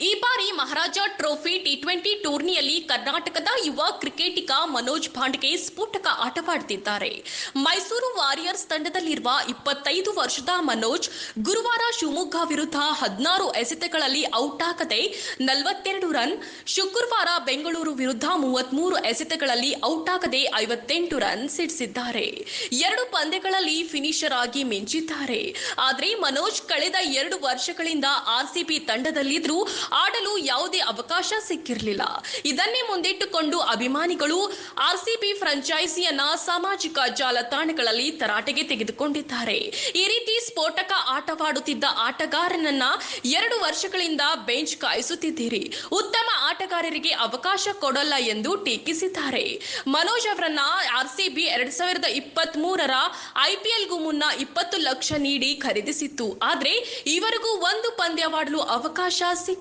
ಈ ಬಾರಿ ಮಹಾರಾಜ trophy T20 ಟೂರ್ನಿಯಲ್ಲಿ ಕರ್ನಾಟಕದ ಯುವ ಕ್ರಿಕೆಟಿಗ ಮನೋಜ್ ಪಾಂಡ್ಗೆ ಸ್ಫೋಟಕ ಆಟವಾಡುತ್ತಿದ್ದಾರೆ. ಮೈಸೂರು ವಾರಿಯರ್ಸ್ ತಂಡದಲ್ಲಿರುವ 25 ವರ್ಷದ ಮನೋಜ್ ಗುರುವಾರ ಶಿವಮೊಗ್ಗ ವಿರುದ್ಧ 16 ಎಸೆತಗಳಲ್ಲಿ ಔಟ್ ಆಗದೆ 42 ರನ್, ಶುಕ್ರವಾರ ಬೆಂಗಳೂರು ವಿರುದ್ಧ 33 ಎಸೆತಗಳಲ್ಲಿ ಔಟ್ ಆಗದೆ 58 ರನ್ ಸಿಡಿಸಿದ್ದಾರೆ. 2 ಪಂದ್ಯಗಳಲ್ಲಿ ಫಿನಿಶರ್ ಆಗಿ ಮಿಂಚಿದ್ದಾರೆ. ಆದರೆ ಮನೋಜ್ ಕಳೆದ 2 ವರ್ಷಗಳಿಂದ ಆರ್ಸಿಬಿ ತಂಡದಲ್ಲಿದ್ದರೂ ಆಡಲು ಯಾವುದೇ ಅವಕಾಶ ಸಿಕ್ಕಿರಲಿಲ್ಲ. ಇದನ್ನೇ ಮುಂದಿಟ್ಟುಕೊಂಡು ಅಭಿಮಾನಿಗಳು ಆರ್ಸಿಬಿ ಫ್ರಾಂಚೈಸಿಯನ್ನ ಸಾಮಾಜಿಕ ಜಾಲತಾಣಗಳಲ್ಲಿ ತರಾಟೆಗೆ ತೆಗೆದುಕೊಂಡಿದ್ದಾರೆ. ಈ ರೀತಿ ಸ್ಫೋಟಕ ಆಟವಾಡುತ್ತಿದ್ದ ಆಟಗಾರನನ್ನ 2 ವರ್ಷಗಳಿಂದ ಬೆಂಚ್ ಕಾಯಿಸುತ್ತಿದ್ದೀರಿ, ಉತ್ತಮ ಆಟಗಾರರಿಗೆ ಅವಕಾಶ ಕೊಡಲ್ಲ ಎಂದು ಟೀಕಿಸಿದ್ದಾರೆ. ಮನೋಜ್ ಅವರನ್ನ ಆರ್ಸಿಬಿ 2023ರ ಐಪಿಎಲ್ಗೂ ಮುನ್ನ 20 ಲಕ್ಷ ನೀಡಿ ಖರೀದಿಸಿತ್ತು. ಆದರೆ ಈವರೆಗೂ ಒಂದು ಪಂದ್ಯವಾಡಲು ಅವಕಾಶ